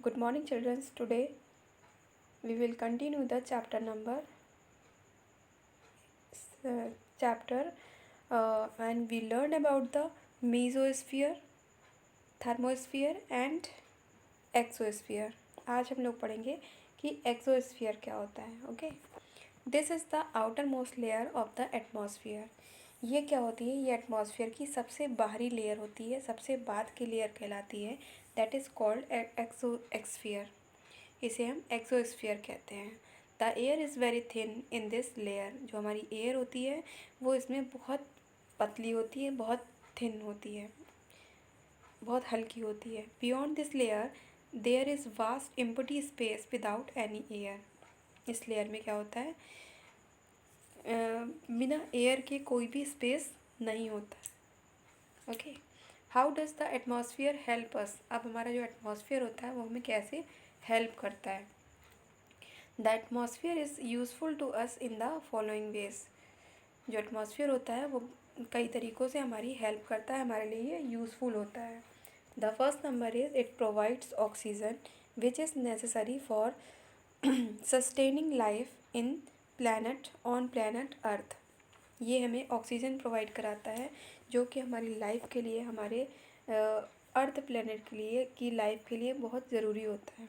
Good morning, children. Today we will continue the uh, chapter and we learn about the mesosphere, thermosphere and exosphere. आज हम लोग पढ़ेंगे कि exosphere क्या होता है. Okay, this is the outer most layer of the atmosphere. ये क्या होती है? ये एटमॉस्फेयर की सबसे बाहरी लेयर होती है, सबसे बाद की लेयर कहलाती है. That is called exosphere. इसे हम एक्सोस्फीयर कहते हैं. The air is very thin in this layer. जो हमारी एयर होती है वो इसमें बहुत पतली होती है, बहुत थिन होती है, बहुत हल्की होती है. Beyond this layer there is vast empty space without any air. इस लेयर में क्या होता है? बिना एयर के कोई भी स्पेस नहीं होता. Okay, how does the atmosphere help us. अब हमारा जो एटमॉस्फेयर होता है वो हमें कैसे हेल्प करता है? The atmosphere is useful to us in the following ways. जो एटमॉस्फेयर होता है वो कई तरीक़ों से हमारी हेल्प करता है, हमारे लिए यूज़फुल होता है. The first number is it provides oxygen which is necessary for sustaining life in planet on planet Earth. ये हमें ऑक्सीजन प्रोवाइड कराता है जो कि हमारी लाइफ के लिए, हमारे अर्थ प्लैनेट के लिए की लाइफ के लिए बहुत ज़रूरी होता है.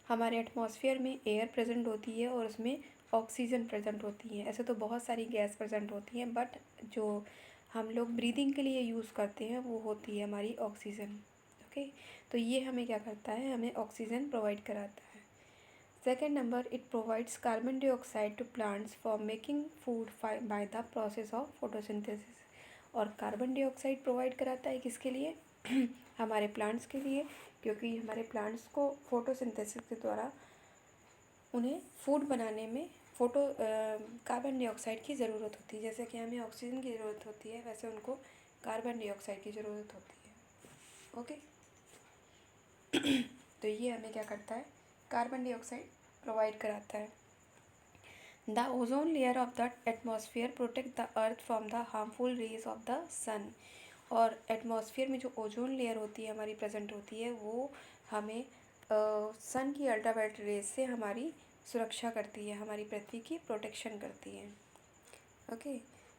हमारे एटमॉस्फेयर में एयर प्रेजेंट होती है और उसमें ऑक्सीजन प्रेजेंट होती है. ऐसे तो बहुत सारी गैस प्रेजेंट होती हैं, बट जो हम लोग ब्रीदिंग के लिए यूज़ करते हैं वो होती है हमारी ऑक्सीजन. ओके, तो ये हमें क्या करता है? हमें ऑक्सीजन प्रोवाइड कराता है. Second number, it provides carbon dioxide to plants for making food by the process of photosynthesis. और कार्बन डाइऑक्साइड प्रोवाइड कराता है किसके लिए? हमारे प्लांट्स के लिए, क्योंकि हमारे प्लांट्स को फोटोसिंथेसिस के द्वारा उन्हें फूड बनाने में कार्बन डाइऑक्साइड की ज़रूरत होती है. जैसे कि हमें ऑक्सीजन की ज़रूरत होती है, वैसे उनको कार्बन डाइऑक्साइड की ज़रूरत होती है. ओके, तो ये हमें क्या करता है? कार्बन डाइऑक्साइड प्रोवाइड कराता है. The ozone layer of the atmosphere protect the earth from the harmful rays of the sun. और एटमॉस्फेयर में जो ओजोन लेयर होती है हमारी प्रेजेंट होती है, वो हमें सन की अल्ट्रावायलेट रेज से हमारी सुरक्षा करती है, हमारी पृथ्वी की प्रोटेक्शन करती है. Okay,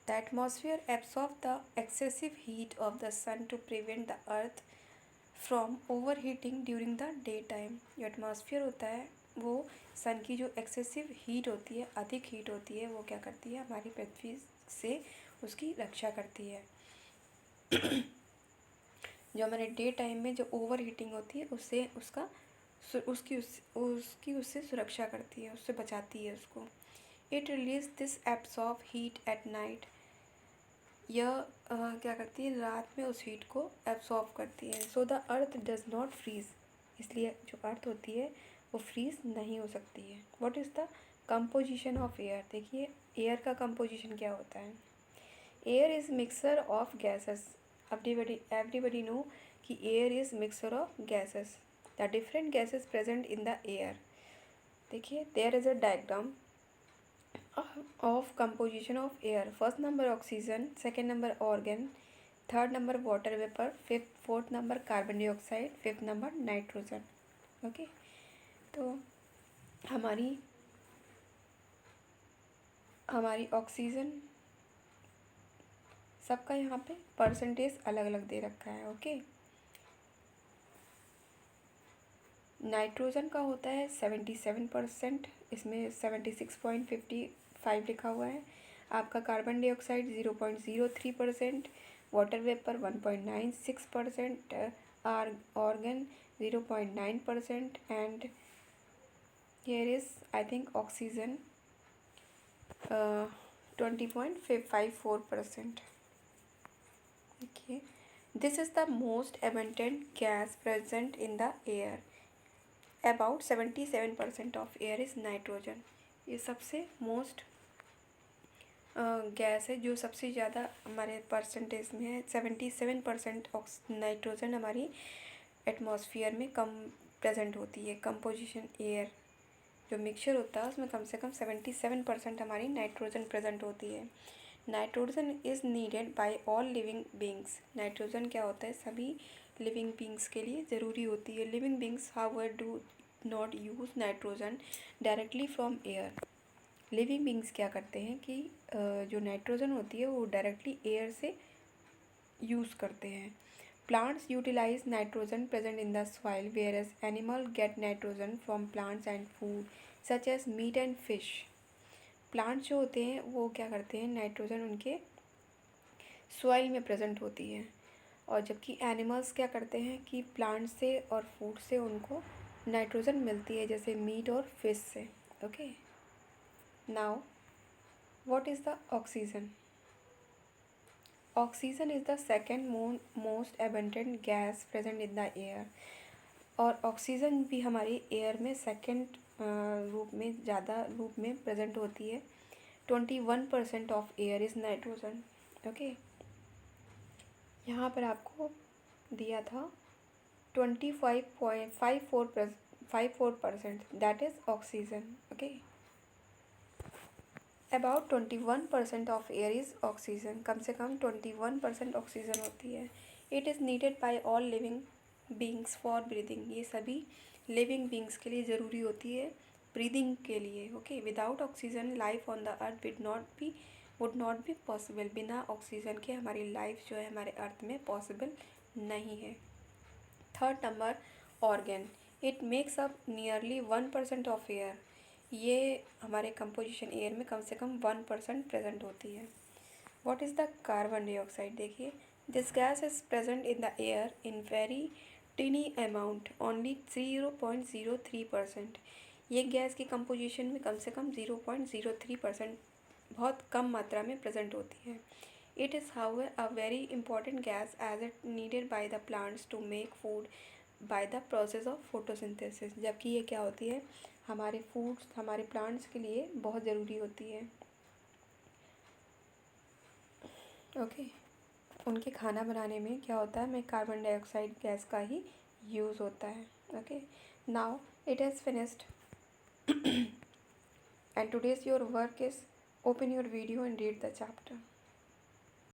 the atmosphere absorb the excessive heat of the sun to prevent the earth from over heating during the day time. जो एटमॉस्फेयर होता है वो सन की जो एक्सेसिव हीट होती है, अधिक हीट होती है, वो क्या करती है? हमारी पृथ्वी से उसकी रक्षा करती है. जो हमारे डे टाइम में जो ओवर हीटिंग होती है उससे उससे सुरक्षा करती है, उससे बचाती है उसको. It release this absorb heat at night. यह क्या करती है? रात में उस हीट को एब्सॉर्ब करती है. So the earth does not freeze. इसलिए जो अर्थ होती है वो फ्रीज नहीं हो सकती है. What is the composition of air. देखिए एयर का कंपोजिशन क्या होता है. Air is mixer of gases. Everybody know कि air is mixer of gases. The different gases present in the air. देखिए there is a diagram of composition of air. First number oxygen, second number organ, third number water vapor, fourth number carbon dioxide, fifth number nitrogen. Okay, तो हमारी oxygen सबका यहाँ पे percentage अलग अलग दे रखा है. ओके, नाइट्रोजन का होता है 77%, इसमें 76.55 लिखा हुआ है. आपका carbon dioxide 0.03%, water vapour 1.96%, organ 0.9%, and here is I think oxygen 20.54%. Okay, this is the most abundant gas present in the air. About 77% of air is nitrogen. ये सबसे मोस्ट गैस है जो सबसे ज़्यादा हमारे परसेंटेज में है. 77% नाइट्रोजन हमारी एटमॉस्फेयर में कम प्रेजेंट होती है. कंपोजिशन एयर जो मिक्सचर होता है उसमें कम से कम 77% हमारी नाइट्रोजन प्रेजेंट होती है. Nitrogen is needed by all living beings. Nitrogen क्या होता है? सभी लिविंग बींग्स के लिए ज़रूरी होती है। Living beings however do not use nitrogen directly from air. Living beings क्या करते हैं कि जो नाइट्रोजन होती है वो डायरेक्टली एयर से यूज़ करते हैं। Plants utilise nitrogen present in the soil whereas animal get nitrogen from plants and food such as meat and fish. Plants जो होते हैं वो क्या करते हैं, नाइट्रोजन उनके सॉइल में प्रेजेंट होती है, और जबकि एनिमल्स क्या करते हैं कि प्लांट से और फूड से उनको नाइट्रोजन मिलती है, जैसे मीट और फिश से। Okay, now what is the oxygen? Oxygen is the second most abundant gas present in the air. और ऑक्सीजन भी हमारी एयर में सेकेंड रूप में ज़्यादा रूप में प्रेजेंट होती है। 21% of air is nitrogen. Okay, यहाँ पर आपको दिया था 25.54% that is oxygen. Okay, about 21% of air is oxygen. कम से कम 21% ऑक्सीजन होती है। It is needed by all living beings for breathing. ये सभी लिविंग बींग्स के लिए ज़रूरी होती है ब्रीदिंग के लिए। Okay, without oxygen life on the earth would not be possible. बिना ऑक्सीजन के हमारी लाइफ जो है हमारे अर्थ में पॉसिबल नहीं है। Third number, organ. It makes up nearly 1% of air. ये हमारे कंपोजिशन एयर में कम से कम 1% प्रेजेंट होती है। What is the carbon dioxide? देखिए, this gas is present in the air in very tiny amount, only 0.03%। ये गैस की कंपोजिशन में कम से कम 0.03%, बहुत कम मात्रा में प्रेजेंट होती है। It is however a very important gas as it needed by the plants to make food by the process of photosynthesis. जबकि ये क्या होती है, हमारे फूड्स, हमारे प्लांट्स के लिए बहुत ज़रूरी होती है। ओके, उनके खाना बनाने में क्या होता है, में कार्बन डाइऑक्साइड गैस का ही यूज़ होता है। Okay, now it has finished and today's your work is open your video and read the chapter.